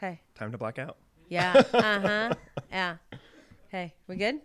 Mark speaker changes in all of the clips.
Speaker 1: Okay.
Speaker 2: Time to black out.
Speaker 1: Yeah. Yeah. Okay. We good?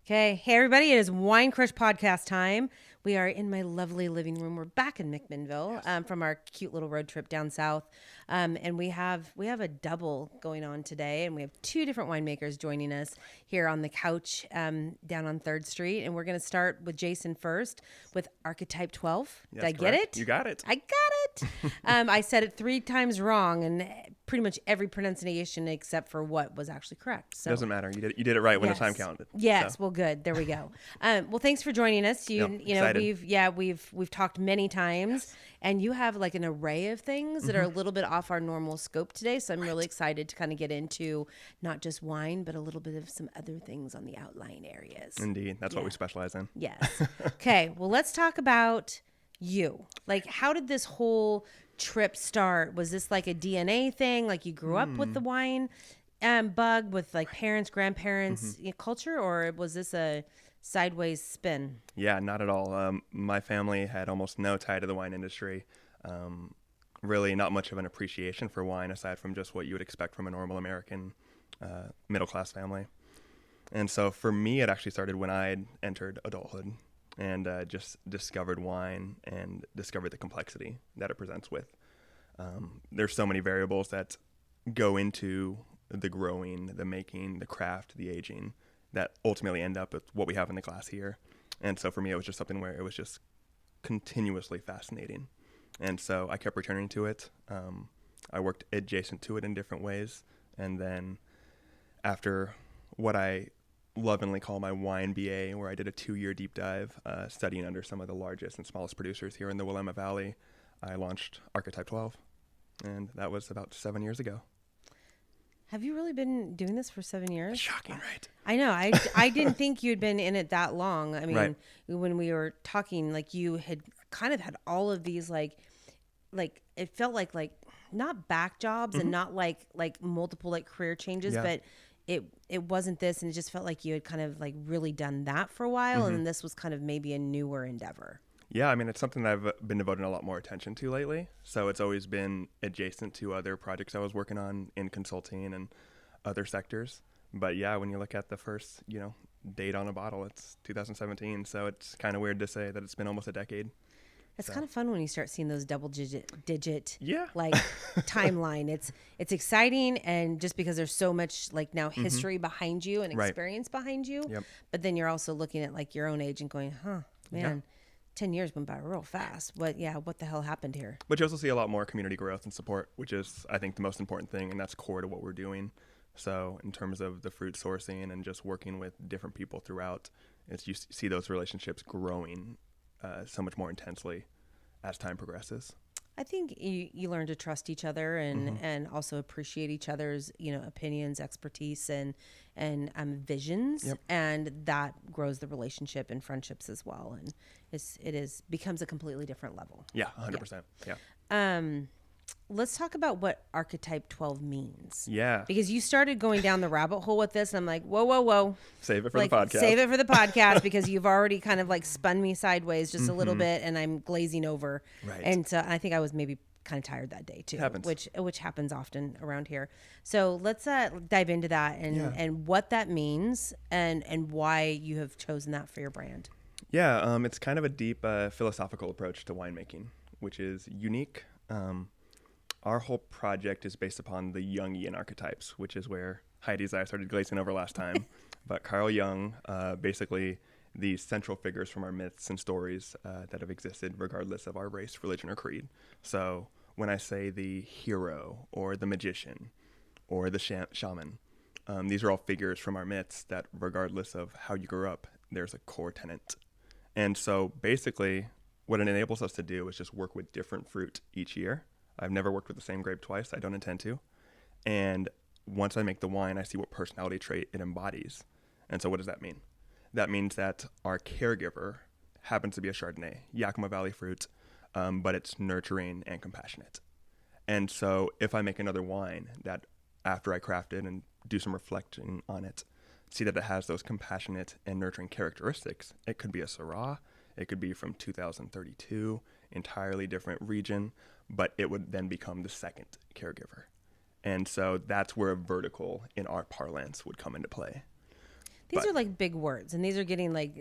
Speaker 1: Okay. Hey, everybody. It is Wine Crush podcast time. We are in my lovely living room. We're back in McMinnville from our cute little road trip down south. And we have a double going on today. And we have two different winemakers joining us here on the couch down on 3rd Street. And we're going to start with Jason first with Archetype 12.
Speaker 2: Yes,
Speaker 1: Did I get
Speaker 2: correct.
Speaker 1: it?
Speaker 2: You got it.
Speaker 1: I got it. I said it 3 times wrong, and pretty much every pronunciation except for what was actually correct. So
Speaker 2: Doesn't matter. You did it right when the time counted.
Speaker 1: Yes.
Speaker 2: So.
Speaker 1: Well, good. There we go. Well, thanks for joining us. You know,
Speaker 2: Excited.
Speaker 1: we've talked many times, and you have like an array of things that are a little bit off our normal scope today. So I'm really excited to kind of get into not just wine, but a little bit of some other things on the outlying areas.
Speaker 2: Indeed. That's what we specialize in.
Speaker 1: Yes. Okay. Well, let's talk about you. Like, how did this whole trip start? Was this like a DNA thing? Like you grew up with the wine bug with like parents, grandparents culture, or was this a sideways spin?
Speaker 2: Yeah, not at all. My family had almost no tie to the wine industry. Really not much of an appreciation for wine aside from just what you would expect from a normal American middle-class family. And so for me, it actually started when I had entered adulthood and just discovered wine and discovered the complexity that it presents with. There's so many variables that go into the growing, the making, the craft, the aging that ultimately end up with what we have in the glass here. And so for me, it was just something where it was just continuously fascinating. And so I kept returning to it. I worked adjacent to it in different ways. And then after what I lovingly call my wine BA, where I did a 2-year deep dive studying under some of the largest and smallest producers here in the Willamette Valley, I launched Archetype 12. And that was about 7 years ago.
Speaker 1: Have you really been doing this for 7 years?
Speaker 2: Shocking, right?
Speaker 1: I know. I didn't think you'd been in it that long. I mean,
Speaker 2: Right.
Speaker 1: When we were talking, like you had kind of had all of these like it felt like not back jobs and not like multiple like career changes, but it wasn't this, and it just felt like you had kind of like really done that for a while, and then this was kind of maybe a newer endeavor.
Speaker 2: Yeah, I mean, it's something that I've been devoting a lot more attention to lately. So it's always been adjacent to other projects I was working on in consulting and other sectors. But yeah, when you look at the first, date on a bottle, it's 2017. So it's kind of weird to say that it's been almost a decade.
Speaker 1: It's kind of fun when you start seeing those double digit
Speaker 2: Yeah.
Speaker 1: like timeline. It's exciting, and just because there's so much like now history behind you and experience behind you.
Speaker 2: Yep.
Speaker 1: But then you're also looking at like your own age and going, man, 10 years went by real fast. What the hell happened here?
Speaker 2: But you also see a lot more community growth and support, which is, I think, the most important thing, and that's core to what we're doing. So in terms of the fruit sourcing and just working with different people throughout, you see those relationships growing so much more intensely as time progresses.
Speaker 1: I think you learn to trust each other and also appreciate each other's opinions, expertise, and visions, and that grows the relationship and friendships as well. And it becomes a completely different level.
Speaker 2: Yeah, 100%. Yeah.
Speaker 1: Let's talk about what Archetype 12 means.
Speaker 2: Yeah.
Speaker 1: Because you started going down the rabbit hole with this, and I'm like, whoa.
Speaker 2: Save it for the podcast.
Speaker 1: Save it for the podcast because you've already kind of like spun me sideways just a little bit, and I'm glazing over.
Speaker 2: Right.
Speaker 1: And so I think I was maybe kind of tired that day too.
Speaker 2: Happens.
Speaker 1: Which happens often around here. So let's dive into that and what that means and why you have chosen that for your brand.
Speaker 2: Yeah, it's kind of a deep philosophical approach to winemaking, which is unique. Our whole project is based upon the Jungian archetypes, which is where Heidi's eye started glazing over last time. But Carl Jung, basically these central figures from our myths and stories that have existed regardless of our race, religion, or creed. So when I say the hero or the magician or the shaman, these are all figures from our myths that regardless of how you grew up, there's a core tenet. And so basically what it enables us to do is just work with different fruit each year. I've never worked with the same grape twice. I don't intend to. And once I make the wine, I see what personality trait it embodies. And so what does that mean? That means that our caregiver happens to be a Chardonnay, Yakima Valley fruit, but it's nurturing and compassionate. And so if I make another wine that after I craft it and do some reflecting on it, see that it has those compassionate and nurturing characteristics, it could be a Syrah, it could be from 2032, entirely different region, but it would then become the second caregiver. And so that's where a vertical in our parlance would come into play.
Speaker 1: These are like big words, and these are getting like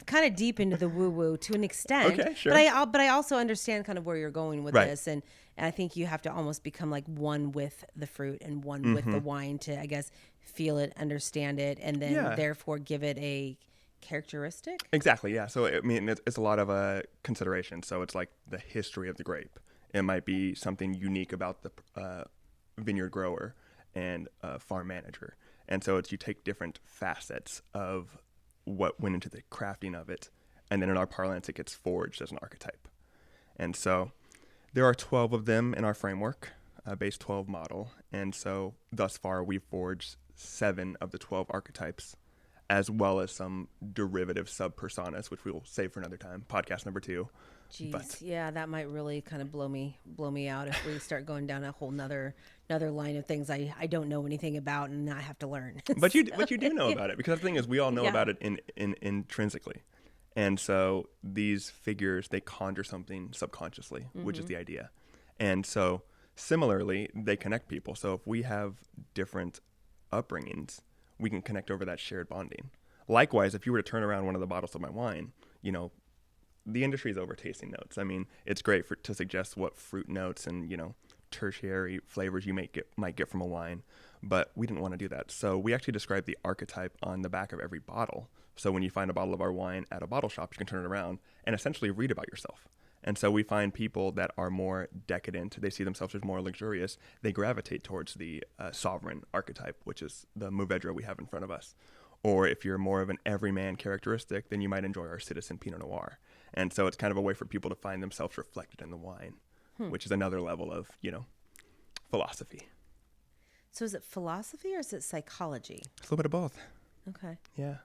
Speaker 1: kind of deep into the woo woo to an extent.
Speaker 2: Okay, sure.
Speaker 1: But I also understand kind of where you're going with
Speaker 2: Right.
Speaker 1: this, and I think you have to almost become like one with the fruit and one with the wine to, I guess, feel it, understand it, and then therefore give it a characteristic.
Speaker 2: Exactly. Yeah. So I mean, it's a lot of consideration. So it's like the history of the grape. It might be something unique about the vineyard grower and farm manager. And so you take different facets of what went into the crafting of it, and then in our parlance, it gets forged as an archetype. And so there are 12 of them in our framework, base 12 model. And so thus far, we've forged 7 of the 12 archetypes, as well as some derivative sub-personas, which we will save for another time, podcast number 2.
Speaker 1: Jeez, yeah, that might really kind of blow me out if we start going down a whole another line of things I don't know anything about and I have to learn.
Speaker 2: But you do know about it, because the thing is, we all know about it in intrinsically, and so these figures, they conjure something subconsciously, which is the idea, and so similarly they connect people. So if we have different upbringings, we can connect over that shared bonding. Likewise, if you were to turn around one of the bottles of my wine, the industry is over tasting notes. I mean, it's great to suggest what fruit notes and, tertiary flavors you might get from a wine, but we didn't want to do that. So we actually describe the archetype on the back of every bottle. So when you find a bottle of our wine at a bottle shop, you can turn it around and essentially read about yourself. And so we find people that are more decadent, they see themselves as more luxurious, they gravitate towards the sovereign archetype, which is the Mourvèdre we have in front of us. Or if you're more of an everyman characteristic, then you might enjoy our Citizen Pinot Noir. And so it's kind of a way for people to find themselves reflected in the wine, which is another level of, philosophy.
Speaker 1: So is it philosophy or is it psychology?
Speaker 2: It's a little bit of both.
Speaker 1: Okay.
Speaker 2: Yeah.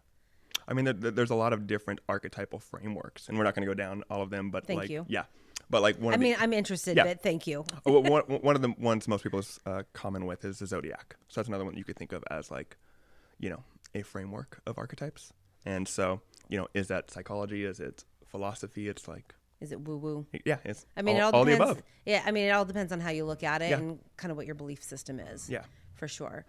Speaker 2: I mean, there's a lot of different archetypal frameworks, and we're not going to go down all of them, but
Speaker 1: Thank you.
Speaker 2: Yeah. But like
Speaker 1: I'm interested, but thank you.
Speaker 2: one of the ones most people is common with is the zodiac. So that's another one you could think of as like, a framework of archetypes. And so, is that psychology? Is it philosophy? It's like,
Speaker 1: is it woo woo?
Speaker 2: Yeah, it's
Speaker 1: it all
Speaker 2: all
Speaker 1: depends.
Speaker 2: The above.
Speaker 1: Yeah, I mean, it all depends on how you look at it and kind of what your belief system is.
Speaker 2: Yeah,
Speaker 1: for sure.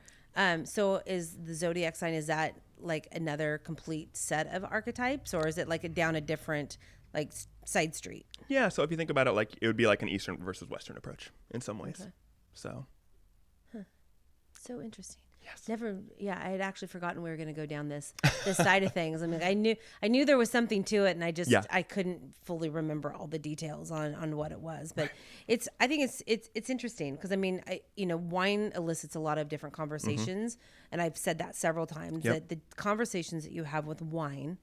Speaker 1: So is the zodiac sign, is that like another complete set of archetypes, or is it like down a different like side street?
Speaker 2: Yeah, so if you think about it, like it would be like an Eastern versus Western approach in some ways. Okay. So
Speaker 1: so interesting.
Speaker 2: Yes.
Speaker 1: I had actually forgotten we were going to go down this side of things. I mean, I knew there was something to it, and I couldn't fully remember all the details on what it was. But I think it's interesting because I mean, wine elicits a lot of different conversations, and I've said that several times that the conversations that you have with wine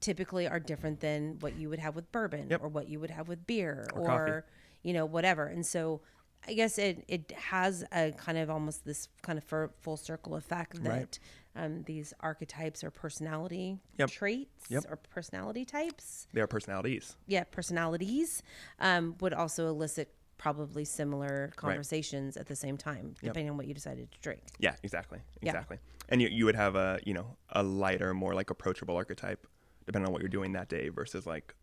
Speaker 1: typically are different than what you would have with bourbon or what you would have with beer or whatever. And so I guess it has a kind of almost this kind of full circle effect that these archetypes or personality traits or personality types.
Speaker 2: They are personalities.
Speaker 1: Yeah, personalities would also elicit probably similar conversations at the same time, depending on what you decided to drink.
Speaker 2: Yeah, exactly. And you would have a lighter, more like approachable archetype, depending on what you're doing that day, versus like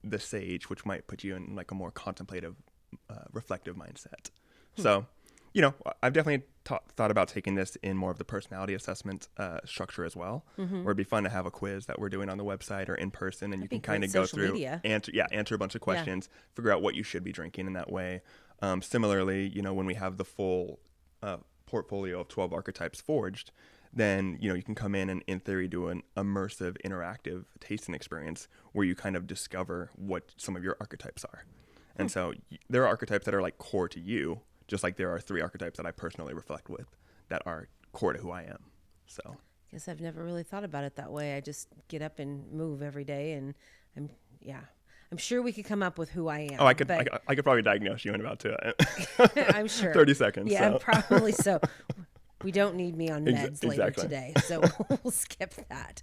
Speaker 2: the sage, which might put you in like a more contemplative, reflective mindset. So, I've definitely thought about taking this in more of the personality assessment structure as well, where it'd be fun to have a quiz that we're doing on the website or in person, and you can kind of go through, answer a bunch of questions, figure out what you should be drinking in that way. Similarly, when we have the full portfolio of 12 archetypes forged, then, you can come in theory, do an immersive, interactive tasting experience where you kind of discover what some of your archetypes are. And so there are archetypes that are like core to you, just like there are 3 archetypes that I personally reflect with that are core to who I am. So I
Speaker 1: guess I've never really thought about it that way. I just get up and move every day, and I'm sure we could come up with who I am.
Speaker 2: Oh, I could probably diagnose you in about
Speaker 1: I'm sure
Speaker 2: 30 seconds.
Speaker 1: Yeah, so. Probably so. We don't need me on meds later today, so we'll skip that.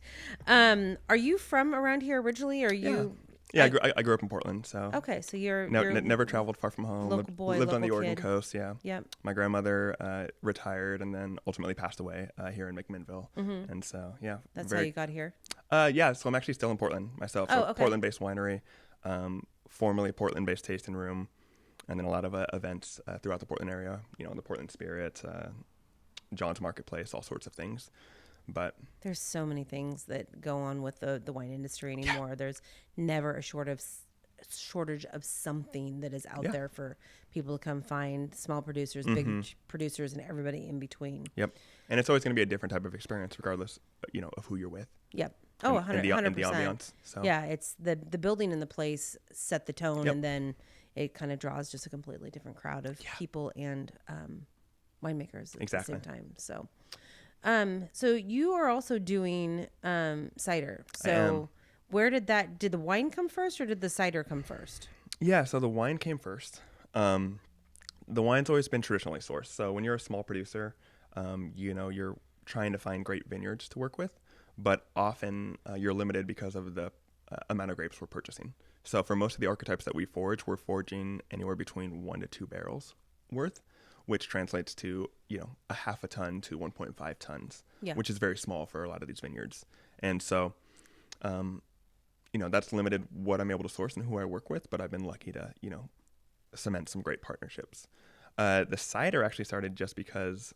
Speaker 1: Are you from around here originally? Or you?
Speaker 2: Yeah, I grew up in Portland, so.
Speaker 1: Okay, so you're
Speaker 2: never traveled far from home.
Speaker 1: Local boy,
Speaker 2: lived
Speaker 1: local
Speaker 2: on the Oregon
Speaker 1: kid.
Speaker 2: coast. Yeah.
Speaker 1: Yep.
Speaker 2: My grandmother retired and then ultimately passed away here in McMinnville, and so
Speaker 1: That's how you got here.
Speaker 2: So I'm actually still in Portland myself. So
Speaker 1: okay.
Speaker 2: Portland-based winery, formerly Portland-based tasting room. and then a lot of events throughout the Portland area. The Portland Spirit, John's Marketplace, all sorts of things. But
Speaker 1: there's so many things that go on with the wine industry anymore. Yeah. There's never a shortage of something that is out there for people to come find. Small producers, big producers, and everybody in between.
Speaker 2: Yep. And it's always going to be a different type of experience, regardless, of who you're with.
Speaker 1: Yep. Oh, 100%.
Speaker 2: And the ambiance. So.
Speaker 1: Yeah, it's the building and the place set the tone, and then it kind of draws just a completely different crowd of people and winemakers at the same time. So, so you are also doing cider. So where did the wine come first, or did the cider come first?
Speaker 2: Yeah, so the wine came first. The wine's always been traditionally sourced. So when you're a small producer, you're trying to find great vineyards to work with, but often you're limited because of the amount of grapes we're purchasing. So for most of the archetypes that we forage, we're foraging anywhere between 1 to 2 barrels worth, which translates to, a half a ton to 1.5 tons, which is very small for a lot of these vineyards. And so, that's limited what I'm able to source and who I work with, but I've been lucky to, cement some great partnerships. The cider actually started just because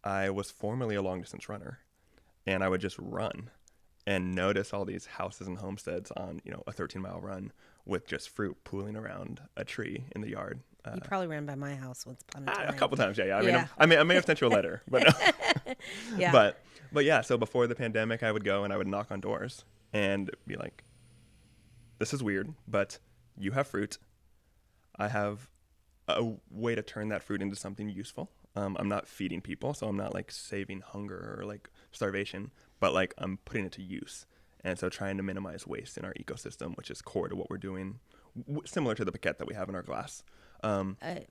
Speaker 2: I was formerly a long distance runner, and I would just run and notice all these houses and homesteads on, a 13-mile run with just fruit pooling around a tree in the yard.
Speaker 1: You probably ran by my house once upon a time.
Speaker 2: A couple times, yeah. I may have sent you a letter, but but yeah. So before the pandemic, I would go and I would knock on doors and be like, "This is weird, but you have fruit. I have a way to turn that fruit into something useful. I'm not feeding people, so I'm not like saving hunger or like starvation, but like I'm putting it to use. And so trying to minimize waste in our ecosystem, which is core to what we're doing, similar to the piquette that we have in our glass.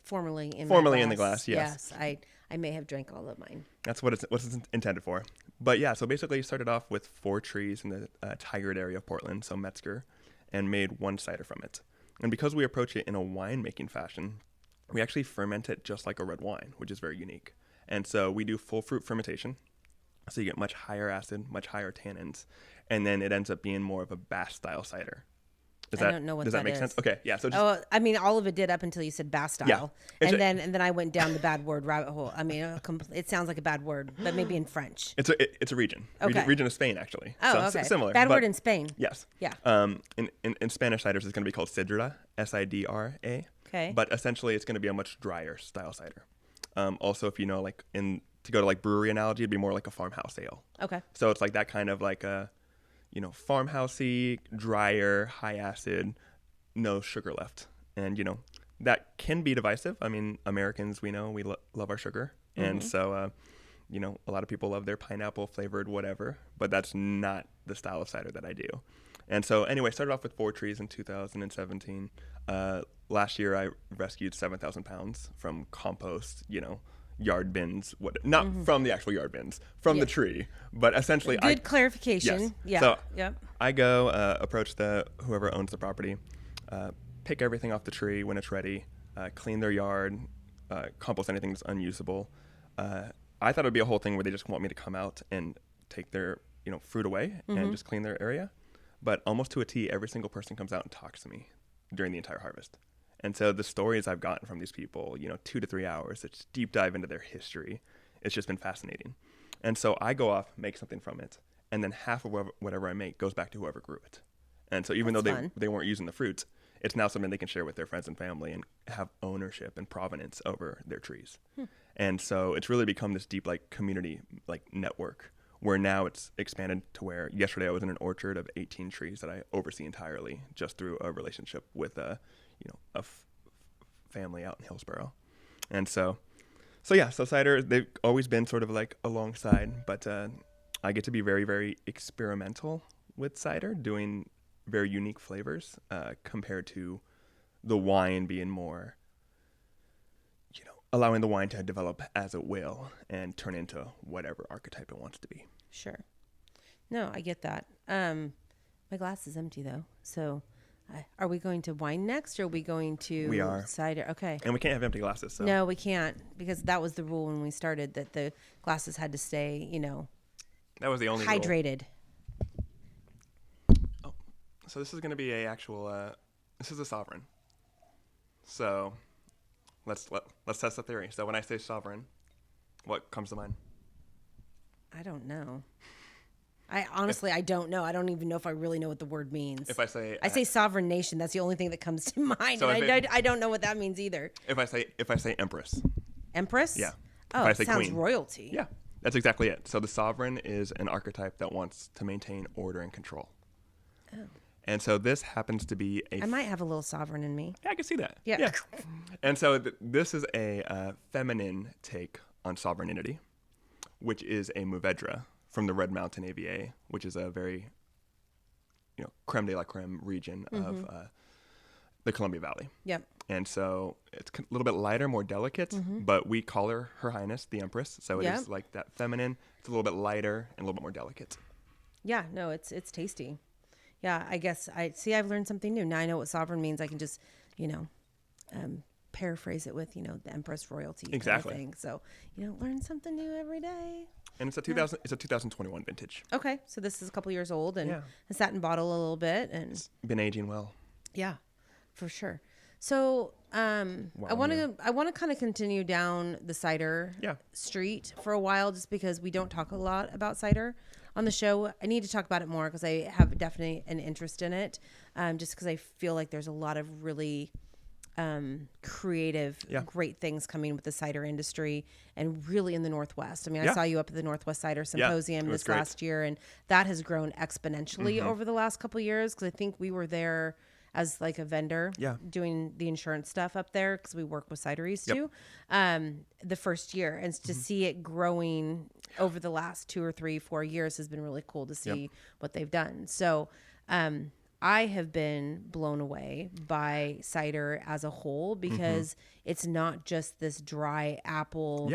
Speaker 1: Formerly in
Speaker 2: the glass, yes.
Speaker 1: Yes, I may have drank all of mine.
Speaker 2: That's what it's intended for. But yeah, so basically you started off with 4 trees in the Tigard area of Portland, so Metzger, and made 1 cider from it. And because we approach it in a winemaking fashion, we actually ferment it just like a red wine, which is very unique. And so we do full fruit fermentation. So you get much higher acid, much higher tannins, and then it ends up being more of a Bass style cider.
Speaker 1: I don't know what
Speaker 2: does that make sense? Okay, yeah. So
Speaker 1: all of it did up until you said Bass style, and then I went down the bad word rabbit hole. I mean, it sounds like a bad word, but maybe in French.
Speaker 2: It's a region.
Speaker 1: Okay.
Speaker 2: Region of Spain, actually.
Speaker 1: Oh, so, okay.
Speaker 2: Similar.
Speaker 1: Bad word in Spain.
Speaker 2: Yes.
Speaker 1: Yeah.
Speaker 2: In Spanish ciders, it's going to be called sidra, Sidra.
Speaker 1: Okay.
Speaker 2: But essentially, it's going to be a much drier style cider. Also, if you know, like to go to like brewery analogy, it'd be more like a farmhouse ale.
Speaker 1: Okay.
Speaker 2: So it's like that kind of like a, farmhousey, drier, high acid, no sugar left. And, that can be divisive. I mean, Americans, we know we love our sugar. Mm-hmm. And so, a lot of people love their pineapple flavored whatever, but that's not the style of cider that I do. And so anyway, started off with 4 trees in 2017. Last year, I rescued 7,000 pounds from compost, yard bins, not from the actual yard bins, from the tree, but essentially
Speaker 1: Good clarification.
Speaker 2: Yes.
Speaker 1: Yeah.
Speaker 2: So I go approach whoever owns the property, pick everything off the tree when it's ready, clean their yard, compost anything that's unusable. I thought it'd be a whole thing where they just want me to come out and take their fruit away and just clean their area, but almost to a T, every single person comes out and talks to me during the entire harvest. And so the stories I've gotten from these people, 2 to 3 hours, it's deep dive into their history. It's just been fascinating. And so I go off, make something from it, and then half of whatever I make goes back to whoever grew it. And so even though they weren't using the fruit, it's now something they can share with their friends and family and have ownership and provenance over their trees. And so it's really become this deep community network where now it's expanded to where yesterday I was in an orchard of 18 trees that I oversee entirely just through a relationship with a family out in Hillsborough. And so cider, they've always been sort of like alongside, but I get to be very, very experimental with cider, doing very unique flavors compared to the wine being more, allowing the wine to develop as it will and turn into whatever archetype it wants to be.
Speaker 1: Sure. No, I get that. My glass is empty though. So are we going to wine next, or are we going to
Speaker 2: We are.
Speaker 1: cider? Okay.
Speaker 2: And we can't have empty glasses. So.
Speaker 1: No, we can't, because that was the rule when we started, that the glasses had to stay,
Speaker 2: that was the only
Speaker 1: hydrated.
Speaker 2: Rule. Oh, so this is going to be this is a sovereign. So let's test the theory. So when I say sovereign, what comes to mind?
Speaker 1: I don't know. I honestly, I don't know. I don't even know if I really know what the word means.
Speaker 2: If I say
Speaker 1: sovereign nation, that's the only thing that comes to mind.
Speaker 2: So
Speaker 1: And I don't know what that means either.
Speaker 2: If I say empress.
Speaker 1: Empress?
Speaker 2: Yeah.
Speaker 1: Oh,
Speaker 2: If I
Speaker 1: it
Speaker 2: say
Speaker 1: sounds
Speaker 2: queen.
Speaker 1: royalty.
Speaker 2: Yeah. That's exactly it. So the sovereign is an archetype that wants to maintain order and control.
Speaker 1: Oh.
Speaker 2: And so this happens to be
Speaker 1: I might have a little sovereign in me.
Speaker 2: Yeah, I can see that.
Speaker 1: Yeah.
Speaker 2: And so this is a feminine take on sovereignty, which is a Mourvedre from the Red Mountain AVA, which is a very, creme de la creme region of the Columbia Valley.
Speaker 1: Yep.
Speaker 2: And so it's a little bit lighter, more delicate, but we call her Her Highness, the Empress. So it is like that feminine. It's a little bit lighter and a little bit more delicate.
Speaker 1: Yeah, no, it's tasty. Yeah, I guess I've learned something new. Now I know what sovereign means. I can just, paraphrase it with, the Empress royalty
Speaker 2: Exactly.
Speaker 1: kind of thing. So, learn something new every day.
Speaker 2: And it's a 2021 vintage.
Speaker 1: Okay, so this is a couple years old and has sat in bottle a little bit and
Speaker 2: it's been aging well.
Speaker 1: Yeah, for sure. So I want to kind of continue down the cider street for a while, just because we don't talk a lot about cider on the show. I need to talk about it more because I have definitely an interest in it, just because I feel like there's a lot of really creative, great things coming with the cider industry, and really in the Northwest. I mean, I saw you up at the Northwest Cider Symposium this last year, and that has grown exponentially over the last couple of years, because I think we were there as like a vendor doing the insurance stuff up there, because we work with cideries too, the first year. And to see it growing over the last 2 or 3, 4 years has been really cool to see what they've done. So I have been blown away by cider as a whole, because it's not just this dry apple,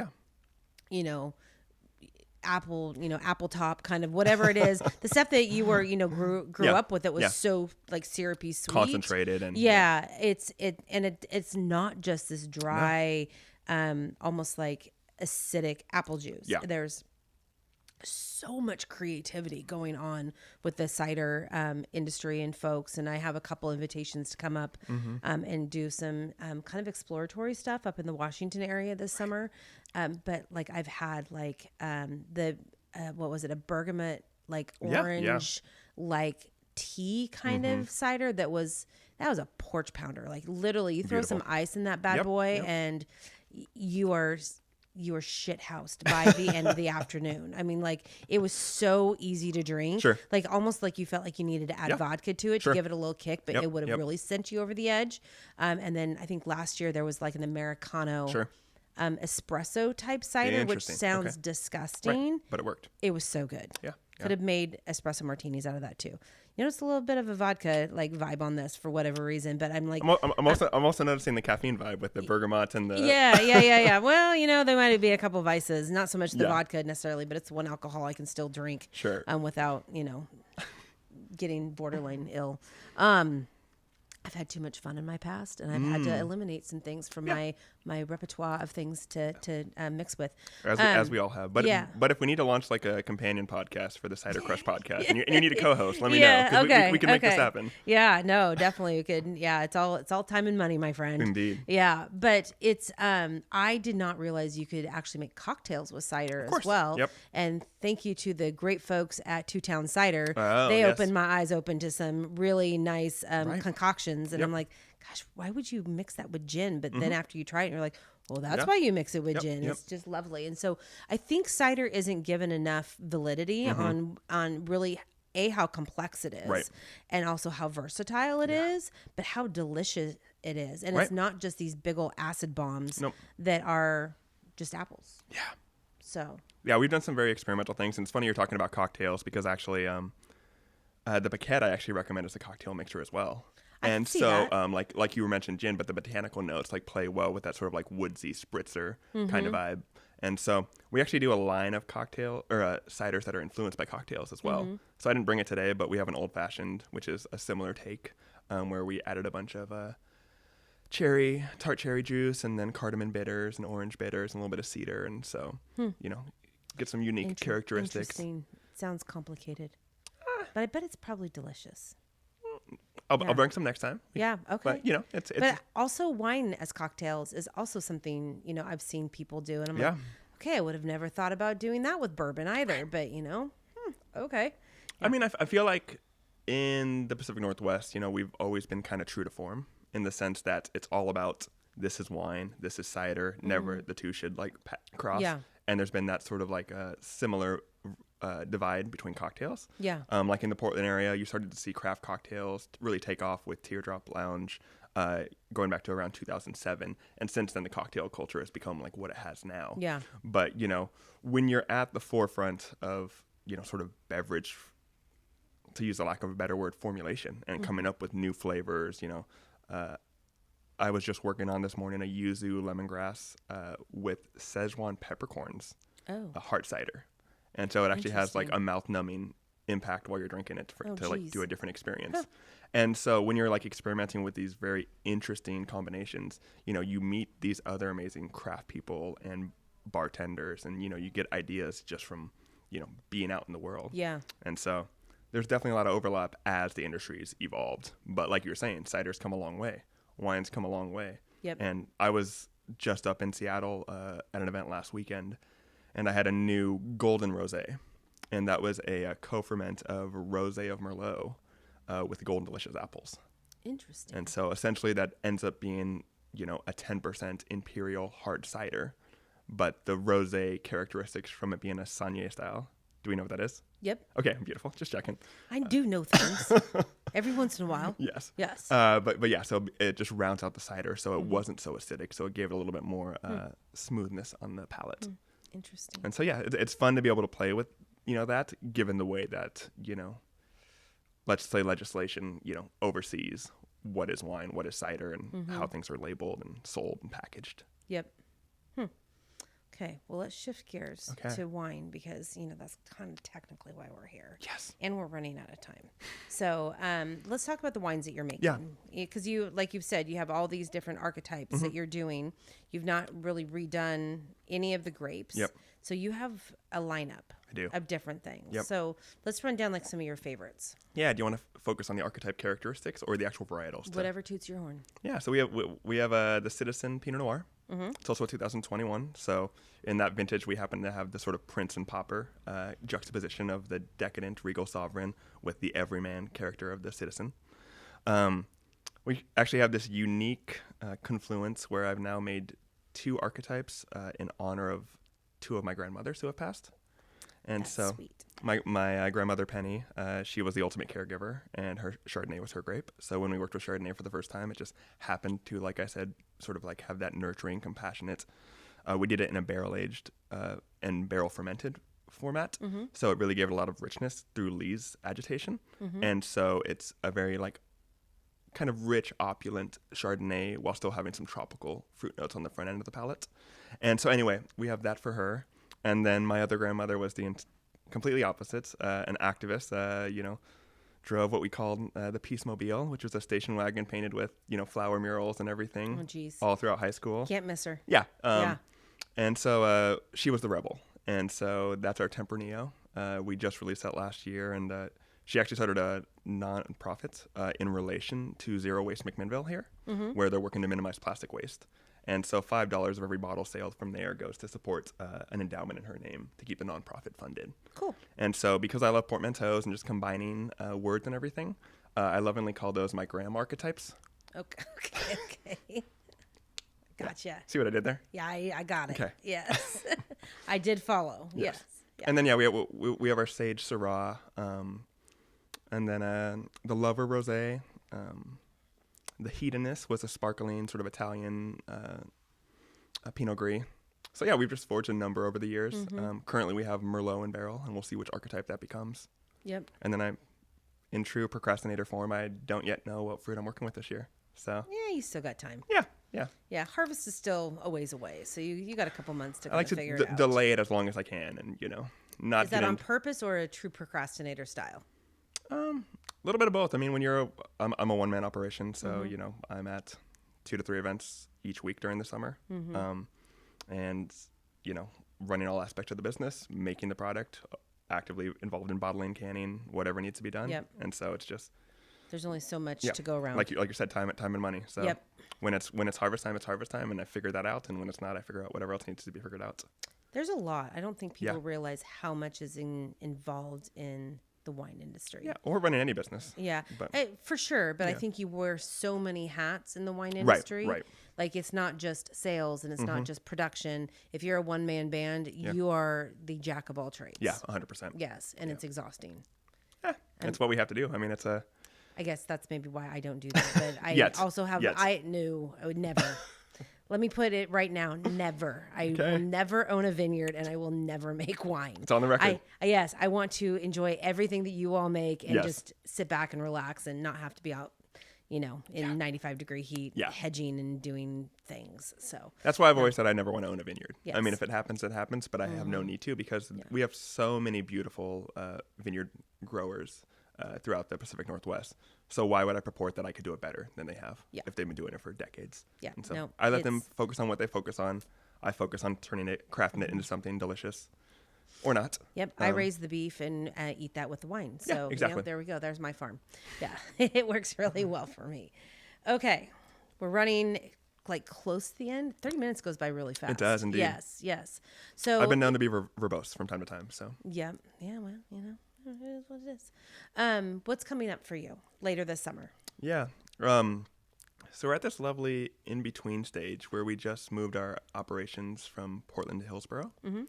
Speaker 1: apple top kind of whatever it is. The stuff that you were, grew up with, that was so like syrupy, sweet,
Speaker 2: concentrated, and
Speaker 1: it's not just this dry, almost like acidic apple juice. Yeah. There's so much creativity going on with the cider industry and folks, and I have a couple invitations to come up and do some kind of exploratory stuff up in the Washington area this summer. But like I've had like what was it, a bergamot like orange like tea kind of cider that was a porch pounder. Like literally you throw some ice in that bad boy and you are shithoused by the end of the afternoon. I mean, like, it was so easy to drink. Sure. Like, almost like you felt like you needed to add vodka to it to give it a little kick, but it would have really sent you over the edge. And then I think last year there was like an Americano espresso type cider, which sounds disgusting. Right.
Speaker 2: But it worked.
Speaker 1: It was so good. Yeah. Could have made espresso martinis out of that too. It's a little bit of a vodka like vibe on this for whatever reason, but I'm like,
Speaker 2: I'm also noticing the caffeine vibe with the bergamot and the
Speaker 1: yeah. Well, there might be a couple vices, not so much the vodka necessarily, but it's one alcohol I can still drink, without getting borderline ill. I've had too much fun in my past, and I've had to eliminate some things from my repertoire of things to mix with.
Speaker 2: As we all have. But if we need to launch like a companion podcast for the Cider Crush podcast, and you need a co-host, let me know. 'Cause we can make this happen.
Speaker 1: Yeah, no, definitely we could. Yeah, it's all time and money, my friend.
Speaker 2: Indeed.
Speaker 1: Yeah, but it's I did not realize you could actually make cocktails with cider as well. Yep. And thank you to the great folks at Two Town Cider. They opened my eyes open to some really nice concoctions. And I'm like, gosh, why would you mix that with gin? But then after you try it, you're like, well, that's why you mix it with gin. It's just lovely. And so I think cider isn't given enough validity on really how complex it is, and also how versatile it is, but how delicious it is. And it's not just these big old acid bombs that are just apples. Yeah. So.
Speaker 2: Yeah, we've done some very experimental things. And it's funny you're talking about cocktails, because actually the Paquette I actually recommend as a cocktail mixture as well. And so, like you were mentioning gin, but the botanical notes like play well with that sort of like woodsy spritzer kind of vibe. And so we actually do a line of cocktail or ciders that are influenced by cocktails as well. So I didn't bring it today, but we have an old fashioned, which is a similar take, where we added a bunch of tart cherry juice, and then cardamom bitters and orange bitters and a little bit of cedar. And so, get some unique characteristics.
Speaker 1: Interesting. Sounds complicated, but I bet it's probably delicious.
Speaker 2: I'll bring some next time.
Speaker 1: Yeah. Okay.
Speaker 2: But it's
Speaker 1: But also wine as cocktails is also something, I've seen people do. And I'm like, okay, I would have never thought about doing that with bourbon either. But, okay. Yeah.
Speaker 2: I mean, I feel like in the Pacific Northwest, we've always been kind of true to form in the sense that it's all about this is wine, this is cider. Never the two should cross.
Speaker 1: Yeah.
Speaker 2: And there's been that sort of like a similar divide between cocktails.
Speaker 1: Yeah.
Speaker 2: Like in the Portland area, you started to see craft cocktails really take off with Teardrop Lounge, going back to around 2007. And since then, the cocktail culture has become like what it has now.
Speaker 1: Yeah.
Speaker 2: But, when you're at the forefront of, sort of beverage, to use a lack of a better word, formulation and coming up with new flavors, I was just working on this morning a yuzu lemongrass with Szechuan peppercorns, a hard cider. And so it actually has like a mouth numbing impact while you're drinking it to like do a different experience. Huh. And so when you're like experimenting with these very interesting combinations, you meet these other amazing craft people and bartenders and, you get ideas just from, being out in the world.
Speaker 1: Yeah.
Speaker 2: And so there's definitely a lot of overlap as the industry's evolved. But like you're saying, cider's come a long way. Wine's come a long way.
Speaker 1: Yep.
Speaker 2: And I was just up in Seattle at an event last weekend, and I had a new golden rosé, and that was a co-ferment of rosé of Merlot with golden delicious apples.
Speaker 1: Interesting.
Speaker 2: And so essentially that ends up being, a 10% imperial hard cider, but the rosé characteristics from it being a Sangnier style. Do we know what that is?
Speaker 1: Yep.
Speaker 2: Okay, beautiful. Just checking.
Speaker 1: I do know things every once in a while.
Speaker 2: Yes.
Speaker 1: Yes.
Speaker 2: But yeah, so it just rounds out the cider, so it wasn't so acidic, so it gave it a little bit more smoothness on the palate.
Speaker 1: Interesting.
Speaker 2: And so yeah, it's fun to be able to play with that, given the way that let's say legislation oversees what is wine, what is cider, and how things are labeled and sold and packaged.
Speaker 1: Yep. Okay, well, let's shift gears to wine because, that's kind of technically why we're here.
Speaker 2: Yes.
Speaker 1: And we're running out of time. So let's talk about the wines that you're making.
Speaker 2: Yeah.
Speaker 1: Because like you've said, you have all these different archetypes that you're doing. You've not really redone any of the grapes.
Speaker 2: Yep.
Speaker 1: So you have a lineup of different things.
Speaker 2: Yep.
Speaker 1: So let's run down like some of your favorites.
Speaker 2: Yeah, do you want to focus on the archetype characteristics or the actual varietals?
Speaker 1: Whatever toots your horn.
Speaker 2: Yeah, so we have the Citizen Pinot Noir. It's also a 2021. So in that vintage, we happen to have the sort of Prince and Pauper juxtaposition of the decadent regal sovereign with the everyman character of the citizen. We actually have this unique confluence where I've now made two archetypes in honor of two of my grandmothers who have passed. And
Speaker 1: That's
Speaker 2: so
Speaker 1: sweet.
Speaker 2: my grandmother, Penny, she was the ultimate caregiver, and her Chardonnay was her grape. So when we worked with Chardonnay for the first time, it just happened to, like I said, sort of like have that nurturing, compassionate. We did it in a barrel-aged and barrel-fermented format. So it really gave it a lot of richness through lees agitation. And so it's a very like kind of rich, opulent Chardonnay while still having some tropical fruit notes on the front end of the palate. And so anyway, we have that for her. And then my other grandmother was the completely opposite, an activist, drove what we called the Peace Mobile, which was a station wagon painted with, flower murals and everything all throughout high school.
Speaker 1: Can't miss her.
Speaker 2: Yeah. And so she was the rebel. And so that's our Tempranillo. We just released that last year. And she actually started a non-profit in relation to Zero Waste McMinnville here, where they're working to minimize plastic waste. And so $5 of every bottle sold from there goes to support an endowment in her name to keep the nonprofit funded.
Speaker 1: Cool.
Speaker 2: And so because I love portmanteaus and just combining words and everything, I lovingly call those my gram archetypes.
Speaker 1: Okay. Gotcha.
Speaker 2: Yeah. See what I did there?
Speaker 1: Yeah, I got it.
Speaker 2: Okay.
Speaker 1: Yes. I did follow. Yes. Yeah.
Speaker 2: And then, we have our Sage Syrah, and then the Lover Rosé. The Hedonist was a sparkling sort of Italian Pinot Gris. So yeah, we've just forged a number over the years. Currently we have Merlot in barrel, and we'll see which archetype that becomes.
Speaker 1: Yep.
Speaker 2: And then in true procrastinator form, I don't yet know what fruit I'm working with this year. So
Speaker 1: yeah, you still got time.
Speaker 2: Yeah.
Speaker 1: Harvest is still a ways away, so you got a couple months to
Speaker 2: I like to
Speaker 1: figure it out.
Speaker 2: delay it as long as I can, and not.
Speaker 1: Is that on purpose or a true procrastinator style?
Speaker 2: A little bit of both. I mean, I'm a one-man operation, so I'm at 2 to 3 events each week during the summer, and running all aspects of the business, making the product, actively involved in bottling, canning, whatever needs to be done.
Speaker 1: Yep.
Speaker 2: And so it's just
Speaker 1: There's only so much to go around.
Speaker 2: Like you said, time and money. So
Speaker 1: yep.
Speaker 2: when it's harvest time, it's harvest time, and I figure that out. And when it's not, I figure out whatever else needs to be figured out.
Speaker 1: There's a lot. I don't think people realize how much is involved in the wine industry.
Speaker 2: Yeah, or running any business.
Speaker 1: Yeah, for sure. But I think you wear so many hats in the wine industry.
Speaker 2: Right.
Speaker 1: Like it's not just sales and it's not just production. If you're a one-man band, you are the jack of all trades.
Speaker 2: Yeah, 100%.
Speaker 1: Yes, and it's exhausting.
Speaker 2: Yeah, that's what we have to do. I mean,
Speaker 1: I guess that's maybe why I don't do that. But I also have. I would never. Let me put it right now. Never. I will never own a vineyard, and I will never make wine.
Speaker 2: It's on the record.
Speaker 1: I want to enjoy everything that you all make and just sit back and relax and not have to be out, in 95-degree heat, hedging and doing things. So
Speaker 2: that's why I've always said I never want to own a vineyard.
Speaker 1: Yes.
Speaker 2: I mean, if it happens, it happens, but I have no need to because we have so many beautiful vineyard growers throughout the Pacific Northwest. So why would I purport that I could do it better than they have if they've been doing it for decades?
Speaker 1: Yeah.
Speaker 2: And so I let them focus on what they focus on. I focus on crafting it into something delicious or not.
Speaker 1: Yep. I raise the beef and eat that with the wine. So
Speaker 2: exactly.
Speaker 1: There we go. There's my farm. Yeah. It works really well for me. Okay. We're running like close to the end. 30 minutes goes by really fast.
Speaker 2: It does indeed.
Speaker 1: Yes. So
Speaker 2: I've been known to be verbose from time to time. So
Speaker 1: yeah. Well, it is what it is. What's coming up for you later this summer?
Speaker 2: Yeah. So we're at this lovely in-between stage where we just moved our operations from Portland to Hillsborough. Mm-hmm.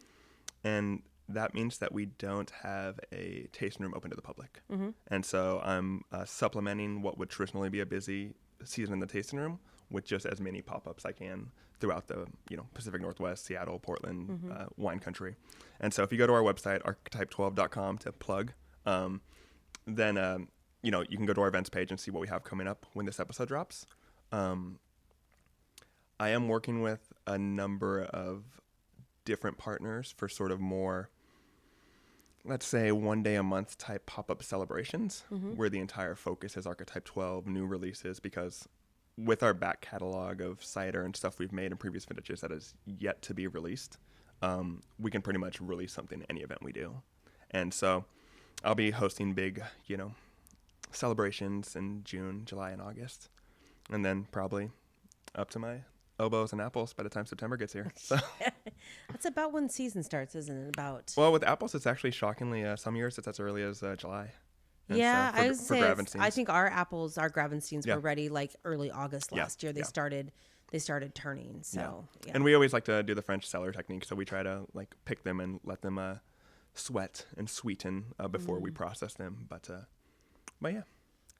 Speaker 2: And that means that we don't have a tasting room open to the public. Mm-hmm. And so I'm supplementing what would traditionally be a busy season in the tasting room with just as many pop-ups I can throughout the Pacific Northwest, Seattle, Portland, wine country. And so if you go to our website, archetype12.com to plug, then you can go to our events page and see what we have coming up when this episode drops. I am working with a number of different partners for sort of more, let's say, one day a month type pop-up celebrations where the entire focus is Archetype 12 new releases, because with our back catalog of cider and stuff we've made in previous vintages that is yet to be released, we can pretty much release something any event we do. And so I'll be hosting big, celebrations in June, July, and August. And then probably up to my oboes and apples by the time September gets here. So
Speaker 1: that's about when season starts, isn't it?
Speaker 2: Well, with apples, it's actually shockingly, some years it's as early as July. And
Speaker 1: yeah,
Speaker 2: so
Speaker 1: I was saying, I think our Gravensteins were ready like early August last year. They started turning. So
Speaker 2: And we always like to do the French cellar technique. So we try to like pick them and let them sweat and sweeten before we process them. But yeah,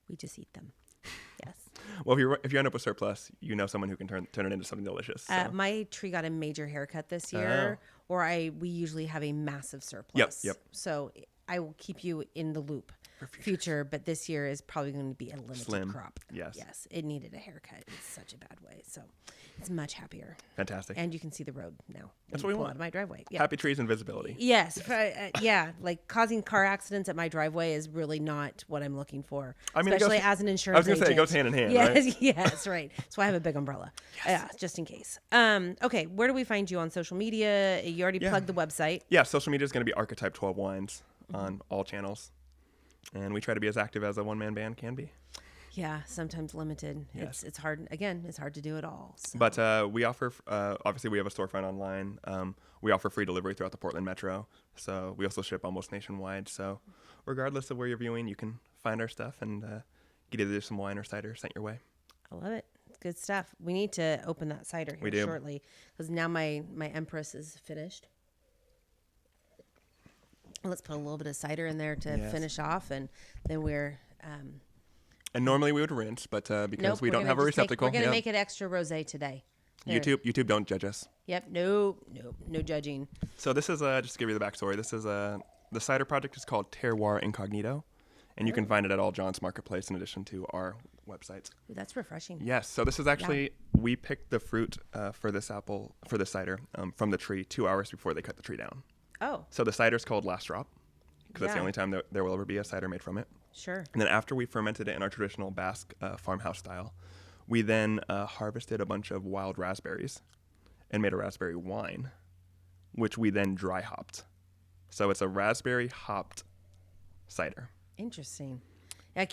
Speaker 1: we just eat them. Yes.
Speaker 2: Well, if you end up with surplus, someone who can turn it into something delicious. So.
Speaker 1: My tree got a major haircut this year, or we usually have a massive surplus.
Speaker 2: Yep.
Speaker 1: So I will keep you in the loop. Future, but this year is probably going to be a limited crop. Yes, it needed a haircut in such a bad way, so it's much happier.
Speaker 2: Fantastic.
Speaker 1: And you can see the road now.
Speaker 2: That's what we want.
Speaker 1: Out of my driveway.
Speaker 2: Yeah. Happy trees and visibility.
Speaker 1: Yes. Like causing car accidents at my driveway is really not what I'm looking for. I mean, especially as an insurance agent.
Speaker 2: I was going to say it goes hand in hand.
Speaker 1: Yes,
Speaker 2: right?
Speaker 1: Yes, right. So I have a big umbrella. Yeah, just in case. Okay, where do we find you on social media? You already plugged the website.
Speaker 2: Yeah, social media is going to be Archetype 12 Wines on all channels. And we try to be as active as a one-man band can be.
Speaker 1: Yeah, sometimes limited. Yes. It's hard. Again, it's hard to do it all. So.
Speaker 2: But we offer, obviously we have a storefront online. We offer free delivery throughout the Portland Metro. So we also ship almost nationwide. So regardless of where you're viewing, you can find our stuff and get either some wine or cider sent your way.
Speaker 1: I love it. It's good stuff. We need to open that cider here shortly, because now my Empress is finished. Let's put a little bit of cider in there to finish off, and then we're...
Speaker 2: and normally we would rinse, but because we don't have a receptacle...
Speaker 1: we're going to make it extra rosé today.
Speaker 2: There. YouTube, don't judge us.
Speaker 1: Yep, no judging.
Speaker 2: So this is, just to give you the backstory, this is the cider project is called Terroir Incognito, and you can find it at all John's Marketplace in addition to our websites.
Speaker 1: Ooh, that's refreshing.
Speaker 2: Yes, so this is actually, we picked the fruit for this cider from the tree 2 hours before they cut the tree down.
Speaker 1: Oh.
Speaker 2: So the cider is called Last Drop, because that's the only time there will ever be a cider made from it.
Speaker 1: Sure.
Speaker 2: And then after we fermented it in our traditional Basque farmhouse style, we then harvested a bunch of wild raspberries and made a raspberry wine, which we then dry hopped. So it's a raspberry hopped cider.
Speaker 1: Interesting.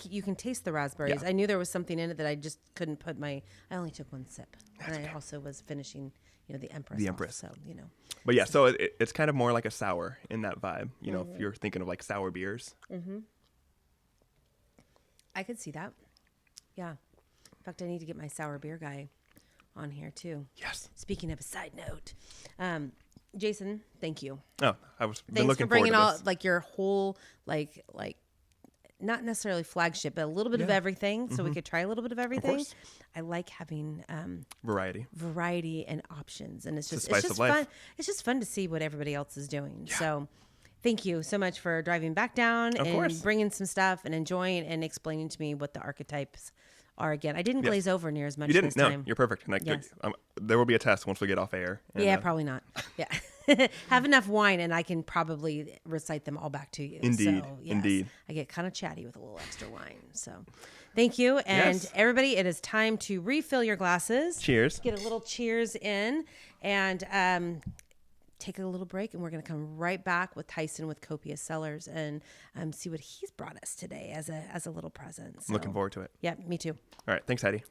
Speaker 1: You can taste the raspberries.
Speaker 2: Yeah.
Speaker 1: I knew there was something in it that I just couldn't put I only took one sip.
Speaker 2: That's
Speaker 1: and
Speaker 2: okay.
Speaker 1: I also was finishing, the Empress.
Speaker 2: The Empress.
Speaker 1: So,
Speaker 2: But yeah, so it's kind of more like a sour in that vibe. If you're thinking of like sour beers.
Speaker 1: Mm-hmm. I could see that. Yeah. In fact, I need to get my sour beer guy on here too.
Speaker 2: Yes.
Speaker 1: Speaking of a side note, Jason, thank you.
Speaker 2: Oh, I was been
Speaker 1: Thanks
Speaker 2: looking
Speaker 1: for bringing
Speaker 2: forward
Speaker 1: all
Speaker 2: to this.
Speaker 1: like your whole like not necessarily flagship, but a little bit of
Speaker 2: Yeah.
Speaker 1: everything, so we could try a little bit of everything.
Speaker 2: course.
Speaker 1: I like having
Speaker 2: Variety.
Speaker 1: and options, and it's
Speaker 2: It's
Speaker 1: just
Speaker 2: the spice
Speaker 1: it's
Speaker 2: of
Speaker 1: just
Speaker 2: life.
Speaker 1: fun. It's just fun to see what everybody else is doing.
Speaker 2: Yeah.
Speaker 1: So, thank you so much for driving back down
Speaker 2: Of
Speaker 1: and
Speaker 2: course.
Speaker 1: bringing some stuff and enjoying and explaining to me what the archetypes are again. I didn't
Speaker 2: Yes.
Speaker 1: glaze over near as much
Speaker 2: You didn't?
Speaker 1: this
Speaker 2: No,
Speaker 1: time.
Speaker 2: you're perfect. And
Speaker 1: Yes.
Speaker 2: there will be a test once we get off air. And,
Speaker 1: Yeah, probably not. Yeah. Have enough wine and I can probably recite them all back to you.
Speaker 2: Indeed.
Speaker 1: So, yes,
Speaker 2: Indeed.
Speaker 1: I get kind of chatty with a little extra wine. So thank you. And
Speaker 2: Yes.
Speaker 1: everybody, it is time to refill your glasses.
Speaker 2: Cheers.
Speaker 1: Get a little cheers in and take a little break. And we're going to come right back with Tyson with Copious Cellars and see what he's brought us today as a little present. So,
Speaker 2: I'm looking forward to it.
Speaker 1: Yeah, me too.
Speaker 2: All right. Thanks, Heidi.